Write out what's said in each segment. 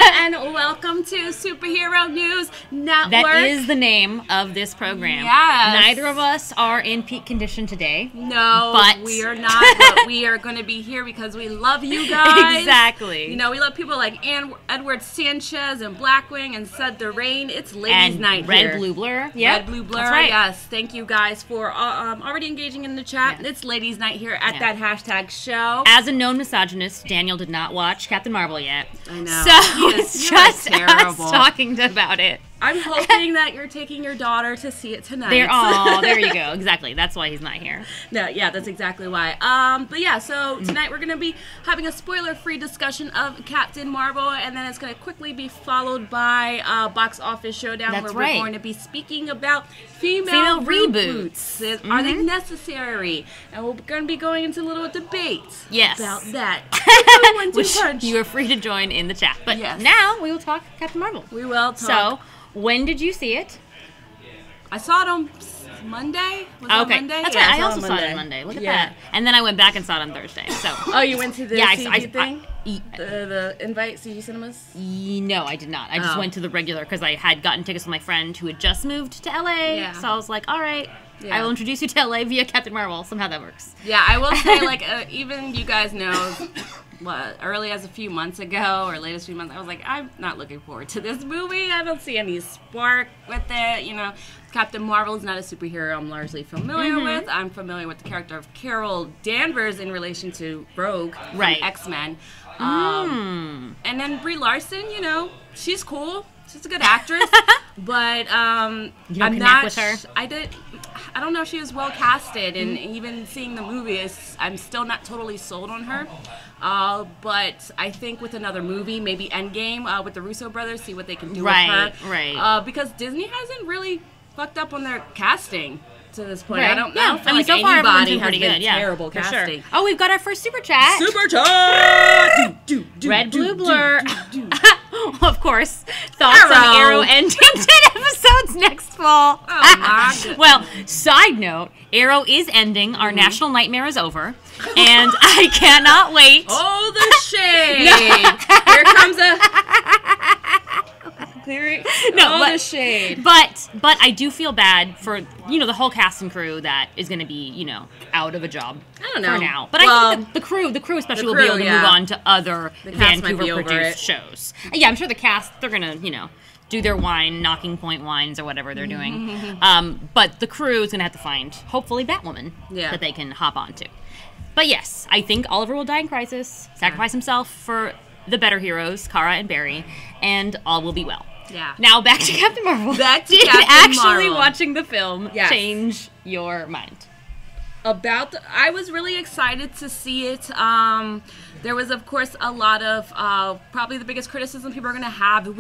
and welcome to Superhero News Network. That is the name of this program. Yes. Neither of us are in peak condition today. No, but we are not, but we are going to be here because we love you guys. Exactly. You know, we love people like Edward Sanchez and Blackwing and Sud the Rain. It's ladies' night Red here. Blue Blur. Yep. Red Blue Blur, That's right. yes. Thank you guys for already engaging in the chat. Yeah. It's ladies' night here at that hashtag show. As a known misogynist, Daniel did not watch Captain Marvel yet. I know. So it's just terrible. us talking about it. I'm hoping that you're taking your daughter to see it tonight. There you go. Exactly. That's why he's not here. No, yeah, that's exactly why. But yeah, so tonight we're going to be having a spoiler-free discussion of Captain Marvel, and then it's going to quickly be followed by Box Office Showdown, That's where right. we're going to be speaking about female reboots. Are they necessary? And we're going to be going into a little debate about that. Which you are free to join in the chat. But yes. now we will talk Captain Marvel. We will talk. So, when did you see it? I saw it on Monday. Was it Okay, Monday? that's yeah, right. I also saw it on Monday. Look at that. And then I went back and saw it on Thursday. So. Oh, you went to the CG thing? The invite CG Cinemas? No, I did not. I just went to the regular because I had gotten tickets with my friend who had just moved to LA. Yeah. So I was like, all right, I will introduce you to LA via Captain Marvel. Somehow that works. Yeah, I will say, like, even you guys know, early as a few months ago or latest few months, I was like, I'm not looking forward to this movie. I don't see any spark with it. You know, Captain Marvel is not a superhero I'm largely familiar with. I'm familiar with the character of Carol Danvers in relation to Rogue from X-Men. And then Brie Larson, you know, she's cool. She's a good actress. But I'm not with her. I don't know if she was well casted, and even seeing the movie, I'm still not totally sold on her. But I think with another movie, maybe Endgame, with the Russo brothers, see what they can do with her. Right. Because Disney hasn't really fucked up on their casting to this point. Right. I don't feel like so far anybody has pretty been good. terrible For casting. Sure. Oh, we've got our first super chat. Super chat! Red, Blue, Blur. Of course. Thoughts on Arrow ending 10 episodes next fall. Oh, my goodness. Well, side note, Arrow is ending. Our national nightmare is over. And I cannot wait. Oh, the shade. Here comes the shade. But I do feel bad for, the whole cast and crew that is going to be, out of a job. I don't know. For now. But I think the crew especially will be able to move on to other Vancouver-produced shows. Yeah, I'm sure the cast, they're going to, do their knocking point wines or whatever they're doing. But the crew is going to have to find, hopefully, Batwoman that they can hop onto. But yes, I think Oliver will die in Crisis, sacrifice himself for the better heroes, Kara and Barry, and all will be well. Yeah. Now back to Captain Marvel. Did actually watching the film change your mind? I was really excited to see it. There was, of course, a lot of probably the biggest criticism people are going to have. It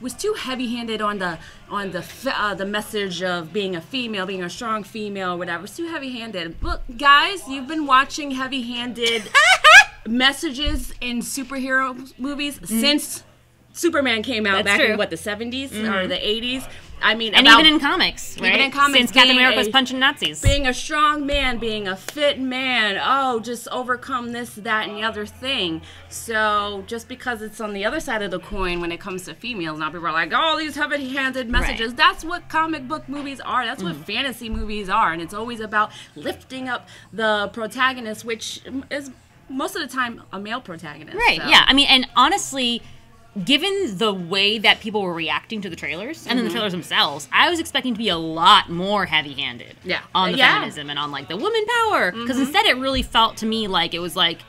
was too heavy-handed on the message of being a female, being a strong female, whatever. It's too heavy-handed. Look, guys, you've been watching heavy-handed messages in superhero movies since Superman came out back in, the 70s or the 80s. I mean, even in comics, right? Even in comics, since Captain America was punching Nazis. Being a strong man, being a fit man, just overcome this, that, and the other thing. So just because it's on the other side of the coin when it comes to females, now people are like, oh, these heavy-handed messages. Right. That's what comic book movies are. That's what fantasy movies are. And it's always about lifting up the protagonist, which is most of the time a male protagonist. Right, so. Yeah. I mean, and honestly, given the way that people were reacting to the trailers and then the trailers themselves, I was expecting to be a lot more heavy-handed on the feminism and on, like, the woman power. Because instead it really felt to me like it was like,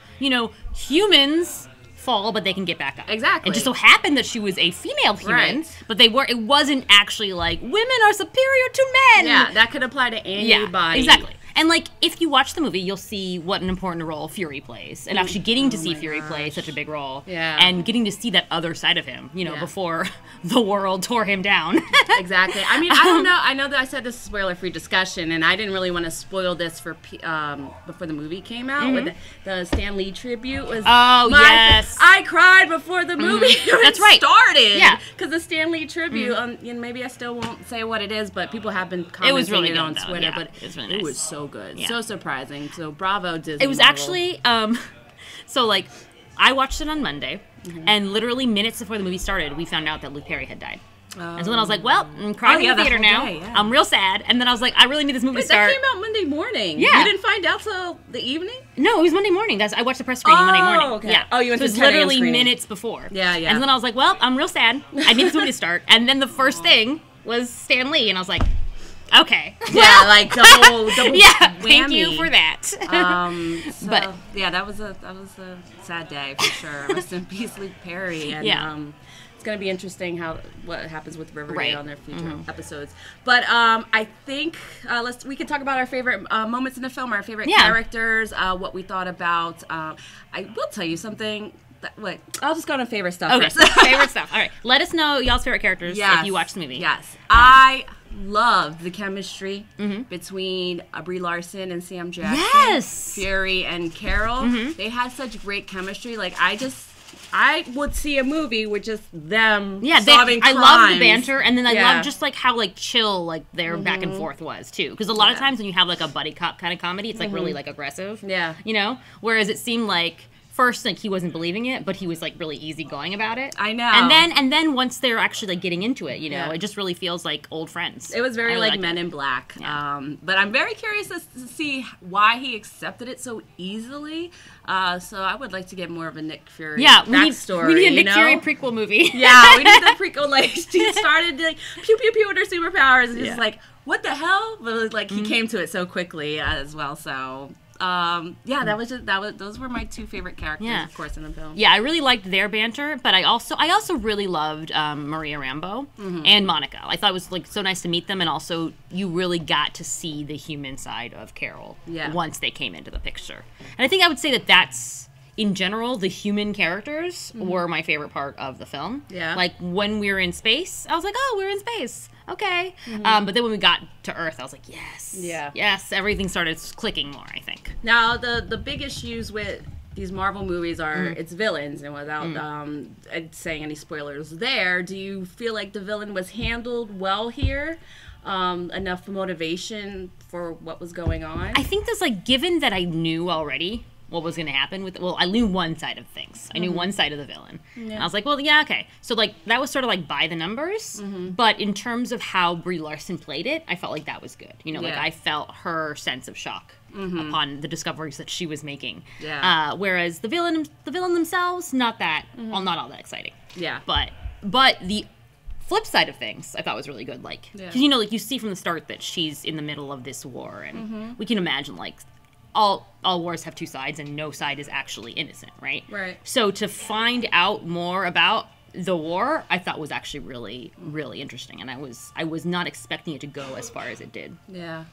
humans fall, but they can get back up. Exactly. It just so happened that she was a female human, but it wasn't actually like, women are superior to men. Yeah, that could apply to anybody. Yeah, exactly. And, like, if you watch the movie, you'll see what an important role Fury plays. And actually getting to see Fury play such a big role. Yeah. And getting to see that other side of him, before the world tore him down. Exactly. I mean, I don't know. I know that I said this is spoiler-free discussion, and I didn't really want to spoil this for before the movie came out. With the Stan Lee tribute was yes. I cried before the movie started. Yeah. Because the Stan Lee tribute, maybe I still won't say what it is, but people have been commenting on Twitter. But it was really nice. It was so good. Yeah. So surprising. So bravo, Disney. It was actually, so, like, I watched it on Monday. And literally minutes before the movie started, we found out that Luke Perry had died. And so then I was like, well, I'm crying in the theater now. Day, I'm real sad. And then I was like, I really need this movie to start. That came out Monday morning. Yeah. You didn't find out till the evening? No, it was Monday morning. I watched the press screening Monday morning. Okay. Yeah. Oh, you went so to it was literally minutes before. Yeah. And then I was like, well, I'm real sad. I need this movie to start. And then the first thing was Stan Lee. And I was like, okay. Yeah, like double yeah, whammy. Thank you for that. But yeah, that was a sad day for sure. Rest in peace, Luke Perry. And it's gonna be interesting what happens with Riverdale in their future episodes. But I think we could talk about our favorite moments in the film, our favorite characters, what we thought about. I will tell you something. I'll just go on favorite stuff. Okay, favorite stuff. All right, let us know y'all's favorite characters if you watch the movie. Yes, I loved the chemistry between Brie Larson and Sam Jackson. Yes, Fury and Carol. They had such great chemistry. Like I would see a movie with just them solving crimes. I love the banter, and then I love just like how like chill like their back and forth was too. Because a lot of times when you have like a buddy cop kind of comedy, it's like really like aggressive. Yeah, you know. Whereas it seemed like first like he wasn't believing it, but he was like really easygoing about it. I know. And then once they're actually like getting into it, you know, it just really feels like old friends. It was very really like Men in Black. Yeah. But I'm very curious to see why he accepted it so easily. So I would like to get more of a Nick Fury backstory. We need a Nick Fury prequel movie. Yeah, we need the prequel. Like she started like pew pew pew with her superpowers, and just like what the hell? But like he came to it so quickly as well. So. Those were my two favorite characters, of course, in the film. Yeah, I really liked their banter, but I also really loved Maria Rambeau and Monica. I thought it was like so nice to meet them, and also you really got to see the human side of Carol once they came into the picture. And I think I would say that's in general the human characters were my favorite part of the film. Yeah, like when we were in space, I was like, oh, we're in space. Okay. But then when we got to Earth, I was like, yes, everything started clicking more, I think. Now, the big issues with these Marvel movies are its villains, and without saying any spoilers there, do you feel like the villain was handled well here? Enough motivation for what was going on? I think that's like, given that I knew already what was going to happen with I knew one side of things. I knew one side of the villain. Yeah. And I was like, well, yeah, okay. So like that was sort of like by the numbers, but in terms of how Brie Larson played it, I felt like that was good. You know, like I felt her sense of shock upon the discoveries that she was making. Yeah. Whereas the villain themselves, not all that exciting. Yeah. But the flip side of things, I thought was really good. Like, because you know, like you see from the start that she's in the middle of this war, and we can imagine like. All wars have two sides, and no side is actually innocent, right? Right. So to find out more about the war, I thought was actually really, really interesting, and I was not expecting it to go as far as it did. Yeah.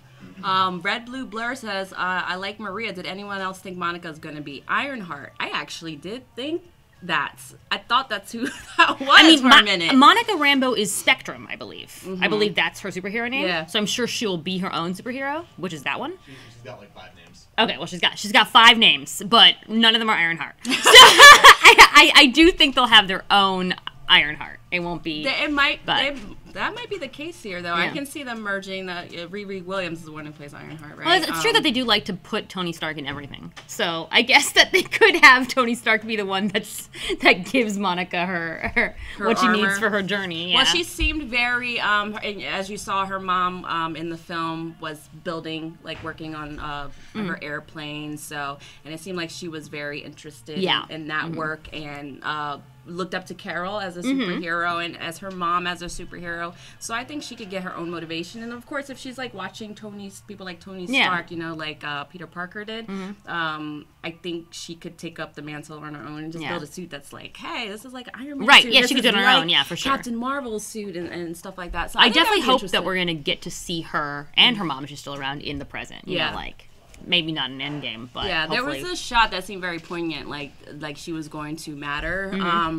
Red Blue Blur says, I like Maria. Did anyone else think Monica's going to be Ironheart? I actually did think I thought that's who that was for a minute. Monica Rambeau is Spectrum, I believe. I believe that's her superhero name. Yeah. So I'm sure she'll be her own superhero, which is that one. She's got like 5 names. Okay, well she's got 5 names, but none of them are Ironheart. So I do think they'll have their own Ironheart. It won't be. That might be the case here, though. Yeah. I can see them merging. Riri Williams is the one who plays Ironheart, right? Well, it's true that they do like to put Tony Stark in everything. So I guess that they could have Tony Stark be the one that gives Monica her what she needs for her journey. Yeah. Well, she seemed very, as you saw, her mom in the film was building, like working on her airplane. So, and it seemed like she was very interested in that work and. Looked up to Carol as a superhero and as her mom as a superhero. So I think she could get her own motivation. And of course, if she's like watching people like Tony Stark, you know, like Peter Parker did, I think she could take up the mantle on her own and just build a suit that's like, hey, this is like Iron Man suit. Yeah, she could do it on her own, for sure. Captain Marvel's suit and stuff like that. So I definitely hope that we're going to get to see her and her mom, if she's still around, in the present. You know, like... Maybe not an Endgame, but there was a shot that seemed very poignant, like she was going to matter,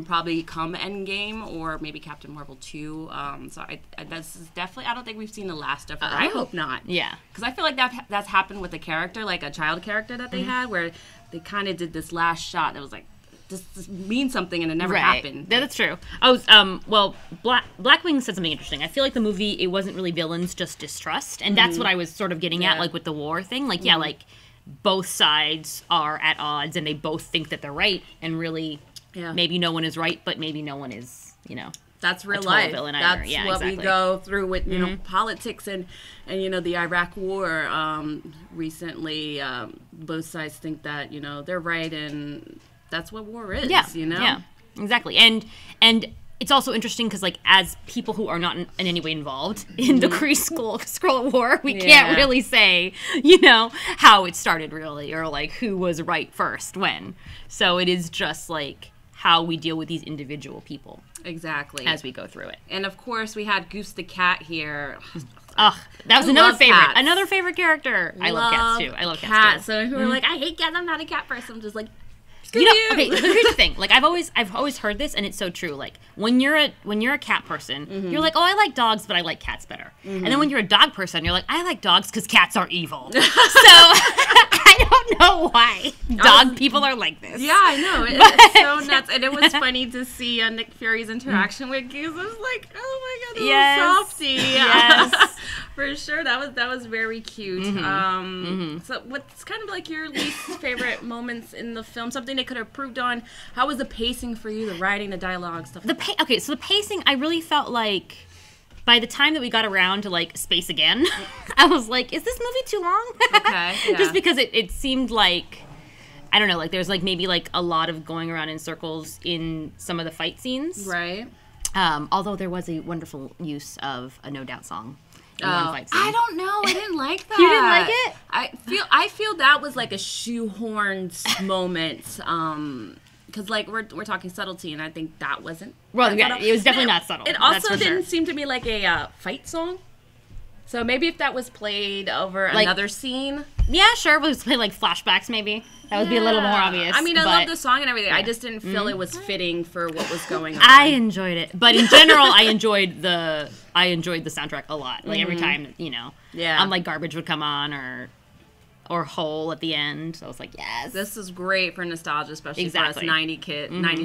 probably come Endgame or maybe Captain Marvel 2. So that's definitely. I don't think we've seen the last of her. I hope not. Yeah, because I feel like that's happened with a character, like a child character that they had, where they kind of did this last shot that was like. This means something, and it never happened. That's true. I was Blackwing said something interesting. I feel like the movie, it wasn't really villains, just distrust, and that's what I was sort of getting at, like with the war thing. Like, like both sides are at odds, and they both think that they're right, and really maybe no one is right, but maybe no one is, that's real life. That's yeah, what exactly. we go through with politics and the Iraq War. Recently, both sides think that they're right, and that's what war is. Yeah, exactly. And it's also interesting because, like, as people who are not in any way involved in the Kree Skrull War, we can't really say, how it started really, or like who was right first when. So it is just like how we deal with these individual people. Exactly. As we go through it. And of course, we had Goose the cat here. That was another favorite. Cats. Another favorite character. I love cats too. I love cats too. So if you were like, I hate cats, I'm not a cat person. I'm just like, okay, here's the thing. Like, I've always heard this, and it's so true. Like, when you're a cat person, you're like, oh, I like dogs, but I like cats better. And then when you're a dog person, you're like, I like dogs because cats are evil. So I don't know why dog people are like this. Yeah, I know. It's so nuts. And it was funny to see Nick Fury's interaction with Goose. I was like, oh my god, little softy. Yes. For sure, that was very cute. So, what's kind of like your least favorite moments in the film? Something they could have improved on. How was the pacing for you? The writing, the dialogue, stuff. Okay, so the pacing, I really felt like by the time that we got around to like space again, I was like, is this movie too long? Okay, yeah. Just because it seemed like, I don't know, like there's like maybe like a lot of going around in circles in some of the fight scenes. Right. Although there was a wonderful use of a No Doubt song. One fight scene. I don't know. I didn't like that. You didn't like it? I feel that was like a shoehorned moment. Because like we're talking subtlety, and I think that wasn't. Well, yeah, it was definitely not subtle. It also didn't seem to be like a fight song. So maybe if that was played over like, another scene. Yeah, sure. It was played like flashbacks, maybe. That would be a little more obvious. I mean, I love the song and everything. Yeah. I just didn't feel it was fitting for what was going on. I enjoyed it, but in general, I enjoyed the soundtrack a lot. Like every time, like Garbage would come on or Hole at the end. So I was like, yes, this is great for nostalgia, especially for us 90s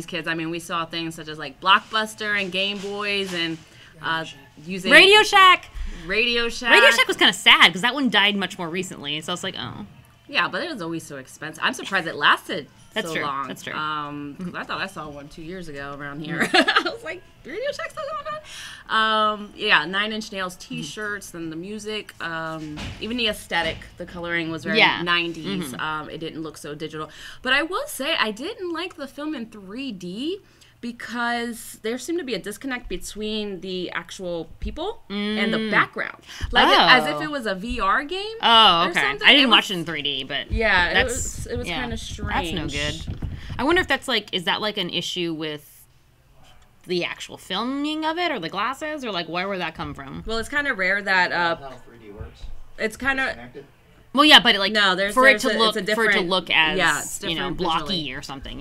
kids. I mean, we saw things such as like Blockbuster and Game Boys and using Radio Shack. Radio Shack was kind of sad because that one died much more recently. So I was like, oh. Yeah, but it was always so expensive. I'm surprised it lasted so long. That's true. Because I thought I saw one 2 years ago around here. I was like, Radio Shack's still going on? Yeah, 9 Inch Nails T-shirts and the music. Even the aesthetic, the coloring was very 90s. It didn't look so digital. But I will say, I didn't like the film in 3D because there seemed to be a disconnect between the actual people and the background. Like, as if it was a VR game. Oh, okay. I didn't watch it in 3D, but yeah, it was kind of strange. That's no good. I wonder if that's like, is that like an issue with the actual filming of it or the glasses, or like where would that come from? Well, it's kind of rare that how 3D works. It's kind of. Well, yeah, but like for it to look as blocky visually. Or something,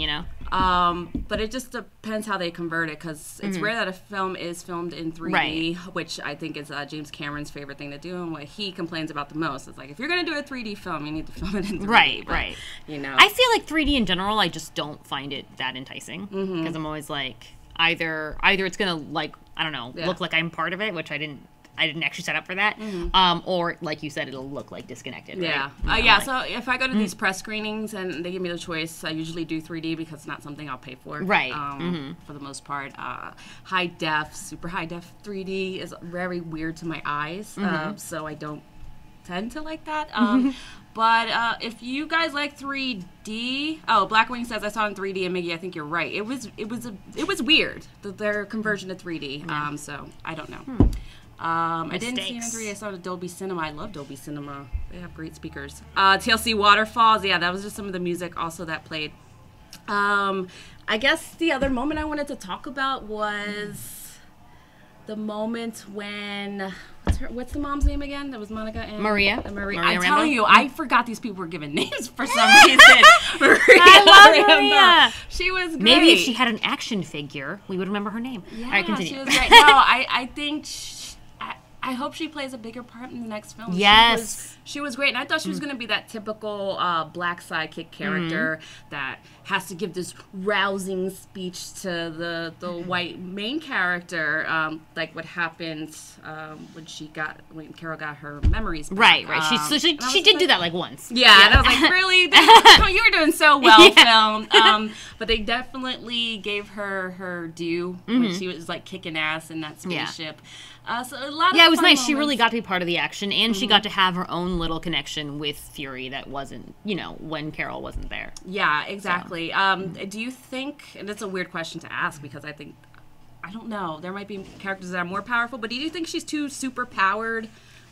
But it just depends how they convert it, because it's rare that a film is filmed in 3D, which I think is James Cameron's favorite thing to do, and what he complains about the most. It's like, if you're going to do a 3D film, you need to film it in 3D. Right. I feel like 3D in general, I just don't find it that enticing, because I'm always like, either it's going to, like, I don't know, look like I'm part of it, which I didn't actually set up for that. Or, like you said, it'll look like disconnected. Yeah. Right? So if I go to these press screenings and they give me the choice, I usually do 3D because it's not something I'll pay for. Right. For the most part. High def, super high def 3D is very weird to my eyes. So I don't tend to like that. But if you guys like 3D, Blackwing says, I saw it in 3D, and Miggy, I think you're right. It was weird, their conversion to 3D. Yeah. So I don't know. I didn't see it in 3D. I saw it at Dolby Cinema. I love Dolby Cinema. They have great speakers. TLC Waterfalls. Yeah, that was just some of the music also that played. I guess the other moment I wanted to talk about was the moment when what's the mom's name again? That was Monica and Maria. I'm telling you, I forgot these people were given names for some reason. I love Maria. She was great. Maybe if she had an action figure, we would remember her name. Yeah, all right, continue. She was great. No, I think I hope she plays a bigger part in the next film. Yes. She was great. And I thought she was going to be that typical black sidekick character that has to give this rousing speech to the white main character, like what happened when Carol got her memories back. Right. She did do that like once. Yeah, and I was like, really? You were doing so well, film. But they definitely gave her due when she was like kicking ass in that spaceship. So a lot of it was nice. moments. She really got to be part of the action, and she got to have her own little connection with Fury that wasn't, when Carol wasn't there. Yeah, exactly. So. Do you think, and it's a weird question to ask because I don't know, there might be characters that are more powerful, but do you think she's too super powered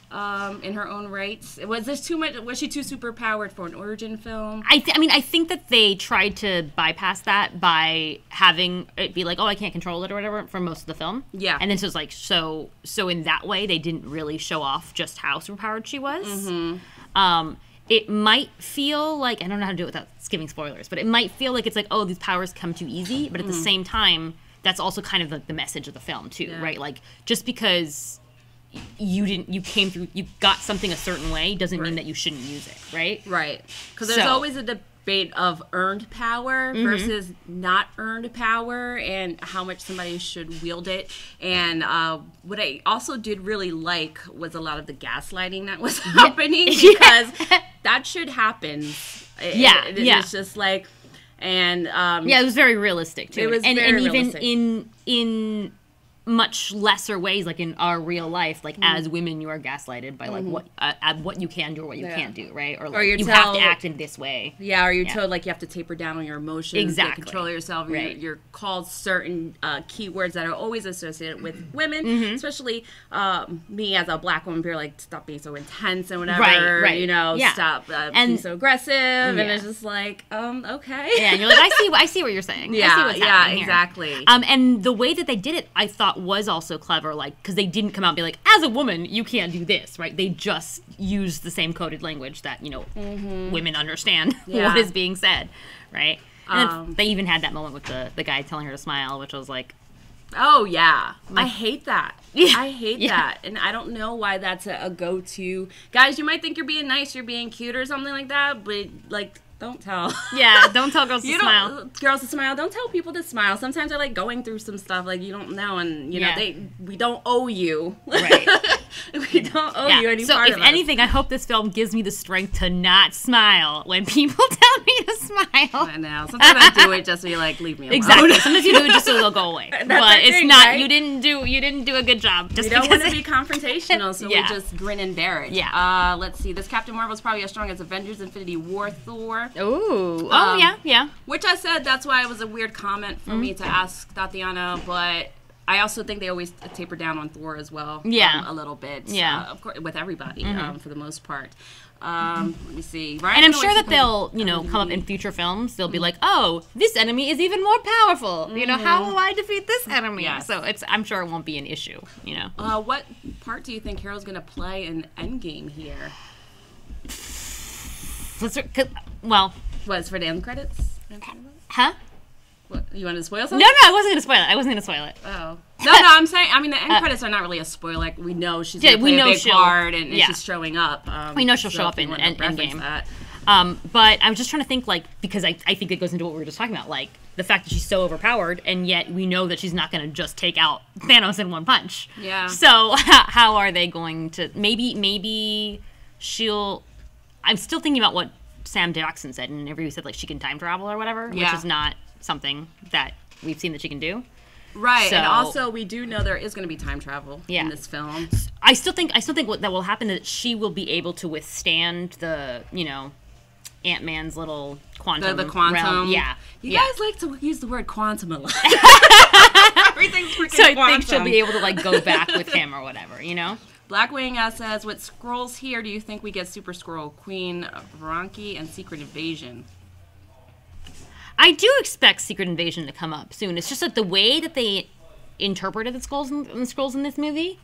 in her own right? Was she too super powered for an origin film? I think that they tried to bypass that by having it be like, oh, I can't control it or whatever for most of the film. Yeah. And then so it's like, so in that way, they didn't really show off just how superpowered she was. Mm-hmm. It might feel like, I don't know how to do it without giving spoilers, but it might feel like it's like, oh, these powers come too easy, but at the same time, that's also kind of the message of the film too, right? Like, just because you got something a certain way doesn't mean that you shouldn't use it, right? Right. Because there's always a debate of earned power versus not earned power and how much somebody should wield it. And what I also did really like was a lot of the gaslighting that was happening because that should happen. It's just like, and it was very realistic too. It was and realistic. Even in much lesser ways, like in our real life, like as women, you are gaslighted by like what you can do or what you can't do, right? Or like you have to act in this way. Yeah, or you're told like you have to taper down on your emotions, exactly, control yourself. Right. You're called certain keywords that are always associated with women, especially me as a black woman. People are like, stop being so intense and whatever, right. Stop being so aggressive, and it's just like, okay, and you're like, I see what you're saying. I see what's happening exactly. Here. And the way that they did it, I thought was also clever, like, because they didn't come out and be like, as a woman, you can't do this, right? They just used the same coded language that, women understand what is being said, right? And then they even had that moment with the guy telling her to smile, which was like, oh, yeah. I hate that. I hate that. And I don't know why that's a go-to. Guys, you might think you're being nice, you're being cute or something like that, but, like, don't tell. Yeah, don't tell girls to smile. Girls to smile. Don't tell people to smile. Sometimes they're like going through some stuff like you don't know, and you know we don't owe you. Right. We don't owe you any part of it. So if anything, I hope this film gives me the strength to not smile when people tell me to smile. I know. Sometimes I do it just to be like, leave me alone. Exactly. Sometimes you do it just so it'll go away. But it's not. Right? You didn't do a good job. Just we don't want to be confrontational, so we just grin and bear it. Yeah. Let's see. This Captain Marvel is probably as strong as Avengers: Infinity War, Thor. Ooh. Yeah. Which I said that's why it was a weird comment for me to ask Tatiana, but I also think they always taper down on Thor as well. Yeah. A little bit. Yeah. Of course, with everybody, for the most part. Let me see. And I'm sure that they'll, come up in future films. They'll be like, oh, this enemy is even more powerful. How will I defeat this enemy? Yes. So I'm sure it won't be an issue, What part do you think Carol's going to play in Endgame here? Well... Was for the end credits? Huh? What, you wanted to spoil something? No, I wasn't going to spoil it. Oh. No, I'm saying, the end credits are not really a spoiler. Like, we know she's going to play a big part, and she's showing up. We know she'll show up in Endgame. But I was just trying to think, like, because I think it goes into what we were just talking about, like, the fact that she's so overpowered, and yet we know that she's not going to just take out Thanos in one punch. Yeah. So, how are they going to... Maybe she'll... I'm still thinking about what Sam Jackson said in an interview. He said, like, she can time travel or whatever, which is not something that we've seen that she can do. Right, and also we do know there is going to be time travel in this film. I still think what that will happen is that she will be able to withstand the, Ant-Man's little quantum the quantum realm. Yeah. You guys like to use the word quantum a lot. Everything's freaking so I quantum. think she'll be able to, like, go back with him or whatever, Blackwing says, with Skrulls here, do you think we get Super Skrull, Queen Varanki, and Secret Invasion? I do expect Secret Invasion to come up soon. It's just that the way that they interpreted the Skrulls in this movie,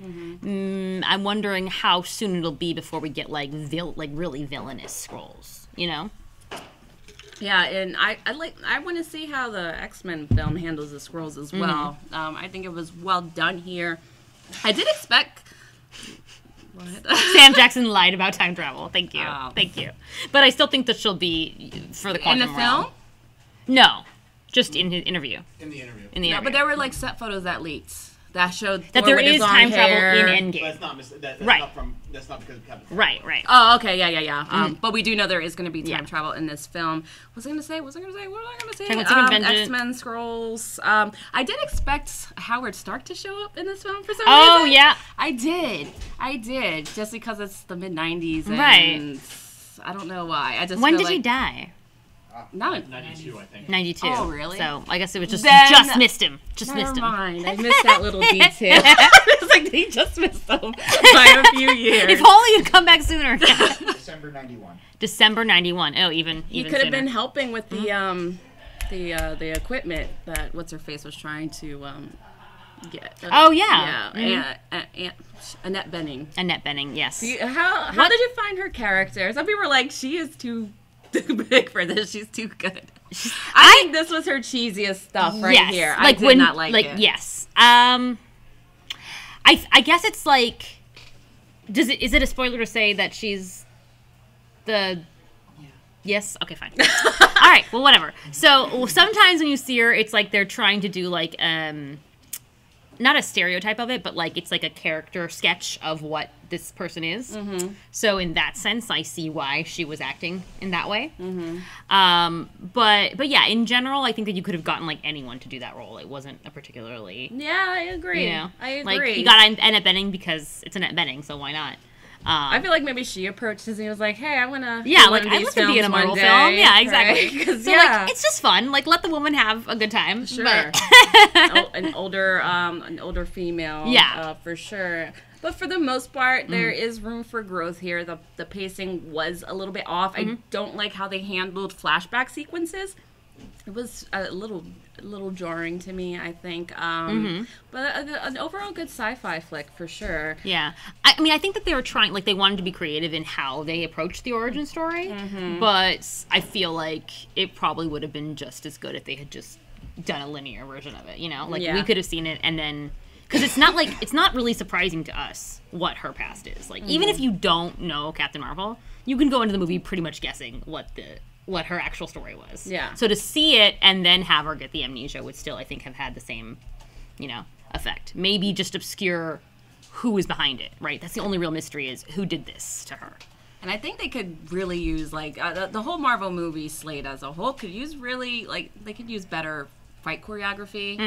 I'm wondering how soon it'll be before we get, like really villainous Skrulls, Yeah, and I want to see how the X-Men film handles the Skrulls as well. I think it was well done here. I did expect What? Sam Jackson lied about time travel. Thank you. Thank you. But I still think that she'll be for the quantum in the film. No, just in his interview. In the interview. Yeah, but there were like set photos that leaked that showed that there is time travel in Endgame. But that's right. That's not because of Captain. Right. Oh, okay, yeah. But we do know there is going to be time travel in this film. What was I going to say? What was I going to say? X-Men Scrolls. I did expect Howard Stark to show up in this film for some reason. Oh, yeah. I did. Just because it's the mid-90s. Right. I don't know why. I just when feel did like he die? Not 92, I think. 92. Oh, really? So I guess it was just missed him. Never mind. I missed that little detail. It's like he just missed him by a few years. If only you'd come back sooner. December 91. December 91. Oh, even he could have been helping with the equipment that what's her face was trying to get. Oh yeah. Annette Bening. Annette Bening. Yes. How did you find her character? Some people were like, she is too big for this. She's too good. I think this was her cheesiest stuff here. I did not like it. Yes. I guess it's like, is it a spoiler to say that she's the? Yeah. Yes. Okay. Fine. All right. Well, whatever. So sometimes when you see her, it's like they're trying to do like not a stereotype of it, but like it's like a character sketch of what this person is. Mm-hmm. So in that sense, I see why she was acting in that way. Mm-hmm. But yeah, in general, I think that you could have gotten like anyone to do that role. It wasn't a particularly. Yeah, I agree. I agree. Like you got Annette Bening because it's Annette Bening, so why not? I feel like maybe she approached Disney and was like, "Hey, I want to." Yeah, like I'd love to be in a Marvel film. Yeah, exactly. Right? So like, it's just fun. Like, let the woman have a good time. Sure. an older female. Yeah, for sure. But for the most part, there is room for growth here. The pacing was a little bit off. I don't like how they handled flashback sequences. It was a little jarring to me, I think. But an overall good sci-fi flick for sure. Yeah. I mean, I think that they were trying, like, they wanted to be creative in how they approached the origin story. But I feel like it probably would have been just as good if they had just done a linear version of it, you know? Like, we could have seen it and then... Because it's not, like, it's not really surprising to us what her past is. Like, even if you don't know Captain Marvel, you can go into the movie pretty much guessing what her actual story was. Yeah. So to see it and then have her get the amnesia would still, I think, have had the same, effect. Maybe just obscure who was behind it, right? That's the only real mystery is who did this to her. And I think they could really use, like, the whole Marvel movie slate as a whole could use really, like, they could use better fight choreography.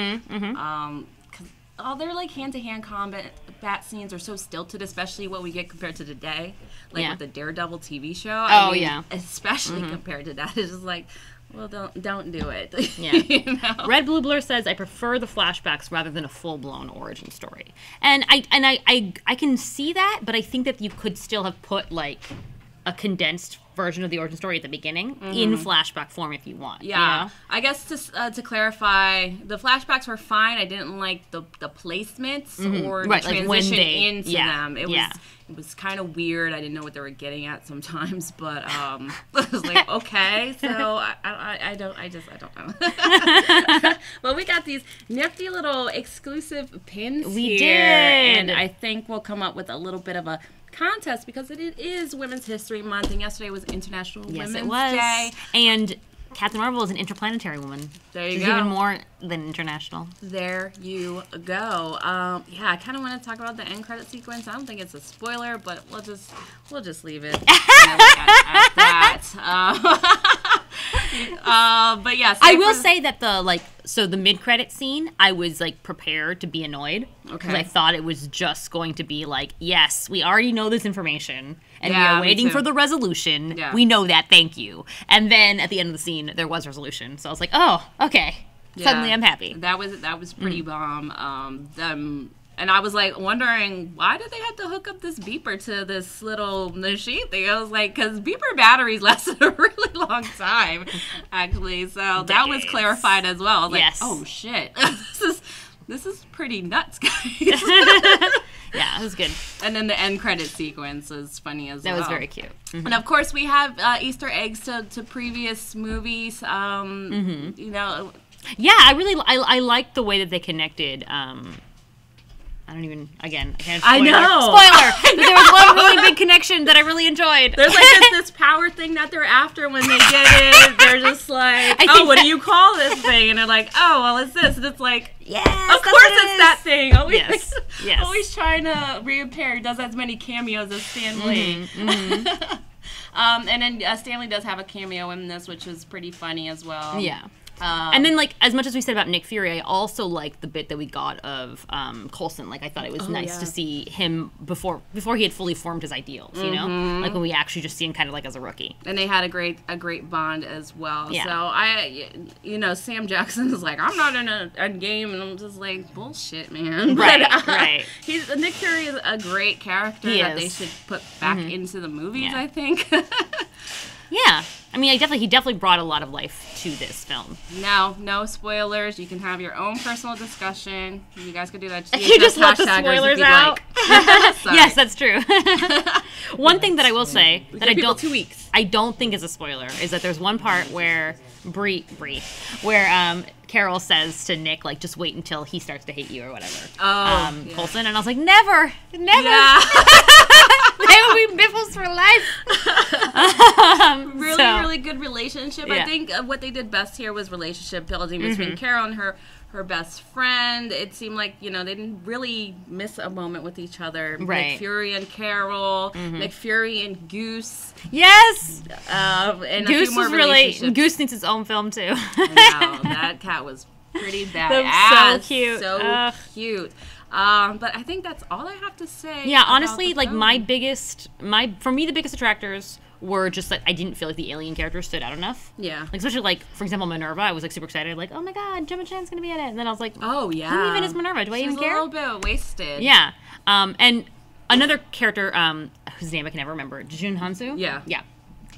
All their, like, hand-to-hand combat scenes are so stilted, especially what we get compared to today. Like, with the Daredevil TV show. I mean, especially compared to that. It's just like, well, don't do it. Yeah. Red Blue Blur says, I prefer the flashbacks rather than a full-blown origin story. And I can see that, but I think that you could still have put, like, a condensed version of the origin story at the beginning in flashback form if you want. Yeah. You know? I guess to clarify, the flashbacks were fine. I didn't like the placements or the transition into them. It was kind of weird. I didn't know what they were getting at sometimes, but I was like, okay, so I don't know. Well, we got these nifty little exclusive pins we here, did, and I think we'll come up with a little bit of a contest because it is Women's History Month, and yesterday was International Women's Day. And Captain Marvel is an interplanetary woman. There you She's go. Even more than international. There you go. I kind of want to talk about the end credit sequence. I don't think it's a spoiler, but we'll just leave it at that. But yes, I will say that the mid-credit scene, I was like prepared to be annoyed because I thought it was just going to be like, yes, we already know this information and we are waiting for the resolution. Yeah. We know that, thank you. And then at the end of the scene, there was resolution. So I was like, oh, okay. Yeah. Suddenly I'm happy. That was pretty bomb. And I was like wondering, why did they have to hook up this beeper to this little machine thing? I was like, because beeper batteries lasted a really long time, actually. So that was clarified as well. I was like, oh shit, this is pretty nuts, guys. Yeah, it was good. And then the end credit sequence was funny as well. That was very cute. And of course, we have Easter eggs to previous movies. You know. Yeah, I liked the way that they connected. I don't even, again, I can't spoiler. I know. Spoiler! There was one connection that I really enjoyed. There's like this power thing that they're after when they get it. They're just like, what do you call this thing? And they're like, oh, well, it's this. And it's like, yes, of course it's that thing. Always, yes. Always trying to reappear. He does as many cameos as Stan Lee. And then Stanley does have a cameo in this, which was pretty funny as well. Yeah. And then, like, as much as we said about Nick Fury, I also liked the bit that we got of Coulson. Like, I thought it was nice to see him before he had fully formed his ideals, you know? Like, when we actually just see him kind of, like, as a rookie. And they had a great bond as well. Yeah. So, Sam Jackson is like, I'm not in a game, and I'm just like, bullshit, man. Right. Nick Fury is a great character they should put back into the movies, I think. Yeah. I mean, he definitely brought a lot of life to this film. No spoilers. You can have your own personal discussion. You guys could do that. You just let the spoilers out. Yes, that's true. One thing that I will say that I don't think is a spoiler is that there's one part where Carol says to Nick, like, just wait until he starts to hate you or whatever. Coulson, and I was like, never. Yeah. They would be biffles for life. Really good relationship. Yeah. I think what they did best here was relationship building between Carol and her best friend. It seemed like, they didn't really miss a moment with each other. Right. Nick Fury and Carol, Nick Fury and Goose. Yes! And Goose was Goose needs its own film, too. I know, that cat was pretty badass. That was so cute. So cute. But I think that's all I have to say. Yeah, honestly, like, for me, the biggest attractors were just that I didn't feel like the alien characters stood out enough. Yeah. Like, especially, like, for example, Minerva, I was, like, super excited. Like, oh, my God, Gemma Chan's going to be in it. And then I was like, oh, yeah. Who even is Minerva? Do I even care? She's a little bit wasted. Yeah. And another character, whose name I can never remember, Jun Hansu? Yeah. Yeah.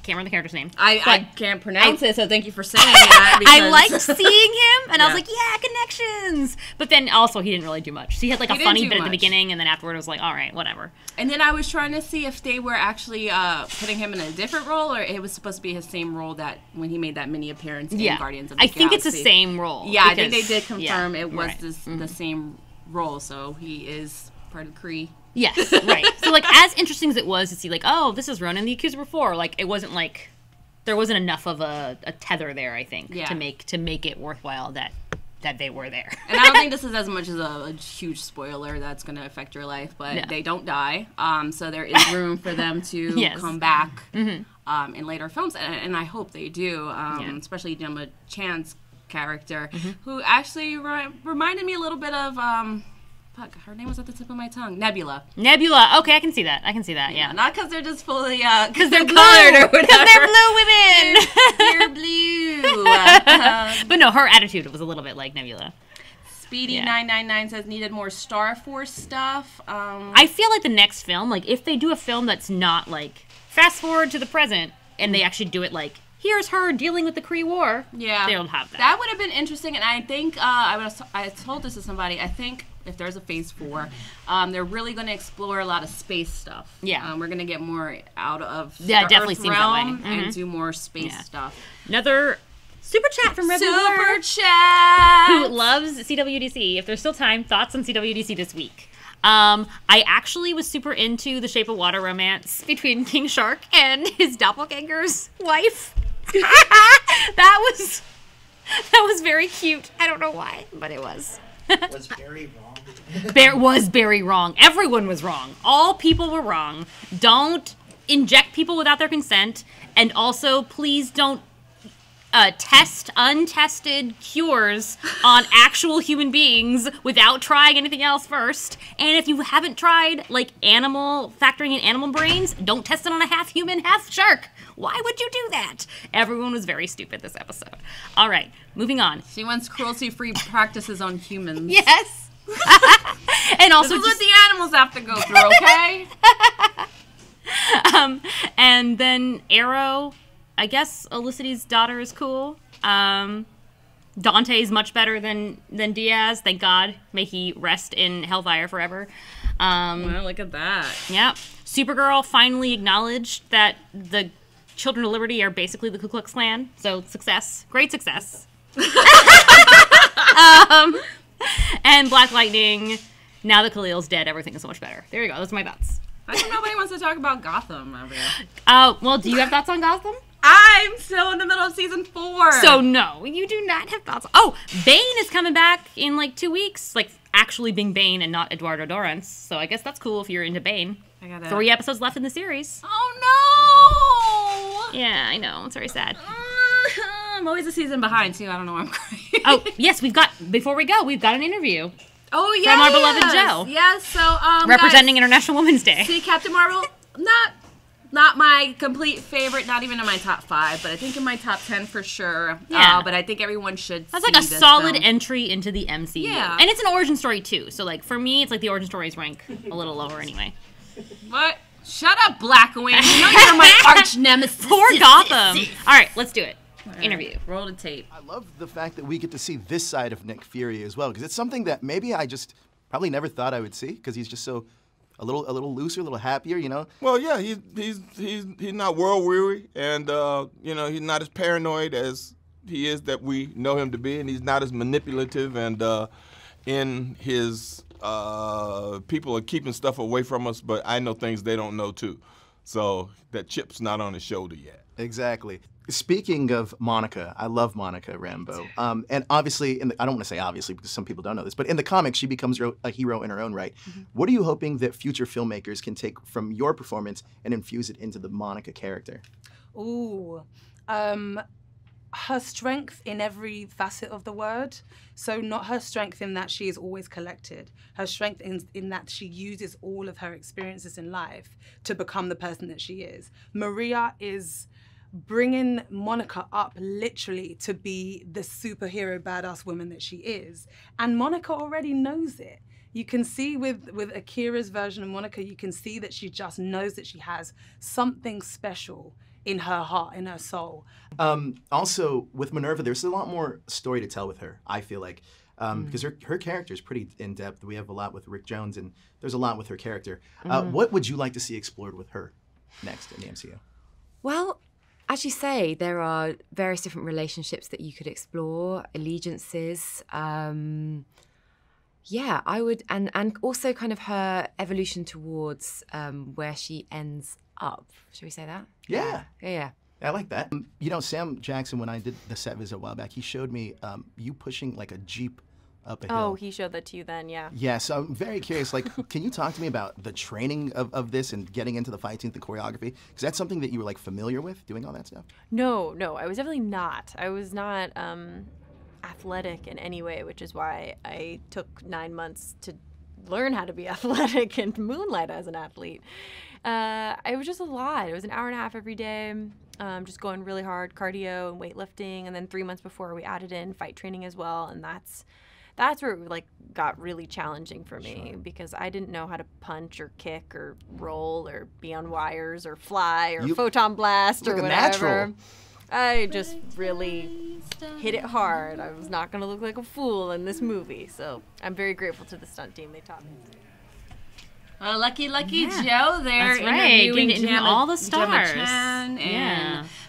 Can't remember the character's name. I can't pronounce it, so thank you for saying that. I liked seeing him, and I was like, yeah, connections. But then also he didn't really do much. So he had like a funny bit at the beginning, and then afterward it was like, all right, whatever. And then I was trying to see if they were actually putting him in a different role, or it was supposed to be his same role that when he made that mini appearance in Guardians of the Galaxy. I think it's the same role. Yeah, I think they did confirm it was the same role, so he is part of Kree. Yes, right. So, like, as interesting as it was to see, like, oh, this is Ronan the Accuser before, like, it wasn't, like, there wasn't enough of a tether there, I think, to make it worthwhile that they were there. And I don't think this is as much as a huge spoiler that's going to affect your life, but they don't die, so there is room for them to come back in later films, and I hope they do, especially Gemma Chan's character, who actually reminded me a little bit of... her name was at the tip of my tongue. Nebula. Okay, I can see that. Yeah. Not because they're just fully... Because they're colored or whatever. Because they're blue women. They're blue. But no, her attitude was a little bit like Nebula. Speedy999 says needed more Star Force stuff. I feel like the next film, like, if they do a film that's not, like, fast forward to the present, and they actually do it, like, here's her dealing with the Kree War. Yeah. They'll have that. That would have been interesting, and I think, I told this to somebody, I think if there's a phase 4, they're really going to explore a lot of space stuff. Yeah. We're going to get more out of the definitely Earth seems realm that way. and do more space stuff. Another super chat from Rebel Super Chat! Who loves CWDC. If there's still time, thoughts on CWDC this week. I actually was super into the Shape of Water romance between King Shark and his doppelganger's wife. That was very cute. I don't know why, but it was. Was Barry wrong? Barry wrong. Everyone was wrong. All people were wrong. Don't inject people without their consent, and also please don't test untested cures on actual human beings without trying anything else first. And if you haven't tried, like, factoring in animal brains, don't test it on a half human, half shark. Why would you do that? Everyone was very stupid this episode. All right, moving on. She wants cruelty-free practices on humans. Yes. And also, this is what the animals have to go through, okay? And then Arrow. I guess Elicity's daughter is cool. Dante's much better than Diaz. Thank God. May he rest in hellfire forever. Well, look at that. Yeah. Supergirl finally acknowledged that the Children of Liberty are basically the Ku Klux Klan. So success. Great success. And Black Lightning. Now that Khalil's dead, everything is so much better. There you go. Those are my thoughts. How come nobody wants to talk about Gotham over here? Well, do you have thoughts on Gotham? I'm still in the middle of season 4. So no, you do not have thoughts. Oh, Bane is coming back in like 2 weeks, like actually being Bane and not Eduardo Dorrance. So I guess that's cool if you're into Bane. 3 episodes left in the series. Oh no! Yeah, I know. It's very sad. I'm always a season behind too. I don't know why I'm crying. Oh yes, before we go, we've got an interview. Oh yeah, from our beloved Joe. Yes, so representing guys, International Women's Day. See, Captain Marvel, not my complete favorite, not even in my top 5, but I think in my top 10 for sure. Yeah. But I think everyone should. That's like a solid entry into the MCU. Yeah. And it's an origin story too. So like for me, it's like the origin stories rank a little lower anyway. What? Shut up, Blackwing. You know you're my arch nemesis. Poor Gotham. All right, let's do it. Interview. Roll the tape. I love the fact that we get to see this side of Nick Fury as well, because it's something that maybe I just probably never thought I would see, because he's just so a little looser, a little happier, you know. Well, yeah, he's not world weary, and you know, he's not as paranoid as he is that we know him to be, and he's not as manipulative, and in his people are keeping stuff away from us, but I know things they don't know too. So that chip's not on his shoulder yet. Exactly. Speaking of Monica, I love Monica Rambeau. And obviously, I don't want to say obviously because some people don't know this, but in the comics, she becomes a hero in her own right. Mm-hmm. What are you hoping that future filmmakers can take from your performance and infuse it into the Monica character? Ooh. Her strength in every facet of the word. So not her strength in that she is always collected. Her strength in that she uses all of her experiences in life to become the person that she is. Maria is bringing Monica up literally to be the superhero badass woman that she is. And Monica already knows it. You can see with Akira's version of Monica, you can see that she just knows that she has something special in her heart, in her soul. Also, with Minerva, there's a lot more story to tell with her, I feel like. Because her character is pretty in-depth. We have a lot with Rick Jones, and there's a lot with her character. What would you like to see explored with her next in the MCU? Well, as you say, there are various different relationships that you could explore, allegiances. Yeah, I would, and also kind of her evolution towards where she ends up. Should we say that? Yeah. Yeah. I like that. You know, Sam Jackson, when I did the set visit a while back, he showed me you pushing like a Jeep up a hill. Oh, he showed that to you then, yeah. Yeah, so I'm very curious, like, can you talk to me about the training of this and getting into the fight scene, the choreography? Is that something that you were, like, familiar with, doing all that stuff? No, I was definitely not. I was not athletic in any way, which is why I took 9 months to learn how to be athletic and moonlight as an athlete. It was just a lot. It was an hour and a half every day, just going really hard, cardio and weightlifting, and then 3 months before we added in fight training as well, and that's where it like got really challenging for me because I didn't know how to punch or kick or roll or be on wires or fly or photon blast or whatever. Natural. I just really hit it hard. I was not going to look like a fool in this movie, so I'm very grateful to the stunt team. They taught me. Lucky Joe there. That's right. Interviewing Getting all the stars. And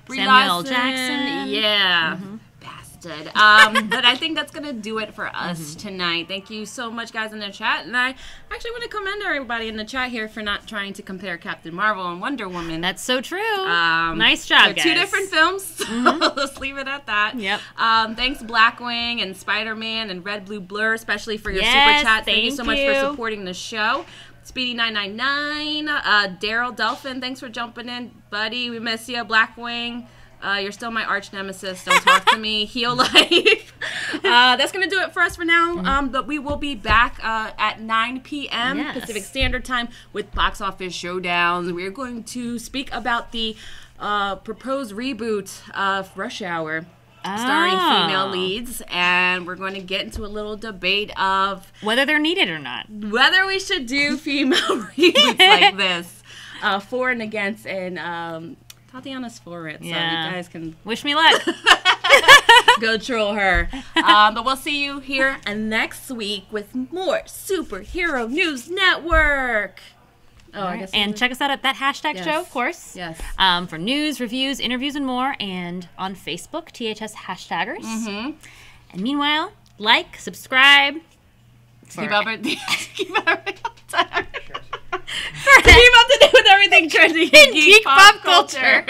Brie Samuel Larson. Jackson. Yeah. Bastard. But I think that's going to do it for us tonight. Thank you so much, guys, in the chat. And I actually want to commend everybody in the chat here for not trying to compare Captain Marvel and Wonder Woman. That's so true. Nice job, guys. Two different films, so let's leave it at that. Yep. Thanks, Blackwing and Spider-Man and Red Blue Blur, especially for your super Yes, chat. Thank you so much for you. supporting the show. Speedy999, Daryl Delphin, thanks for jumping in, buddy. We miss you, Blackwing. You're still my arch nemesis. Don't talk to me. Heal life. That's going to do it for us for now. But we will be back at 9 p.m. Pacific Standard Time with Box Office Showdowns. We're going to speak about the proposed reboot of Rush Hour. Starring female leads, and we're going to get into a little debate of whether they're needed or not. Whether we should do female reboots like this, for and against, and Tatiana's for it, so you guys can wish me luck. Go troll her. But we'll see you here next week with more Superhero News Network. Oh, I guess and check us out at that hashtag show, of course. Yes. For news, reviews, interviews, and more. And on Facebook, THS Hashtaggers. And meanwhile, like, subscribe. Keep up to trending in geek pop culture.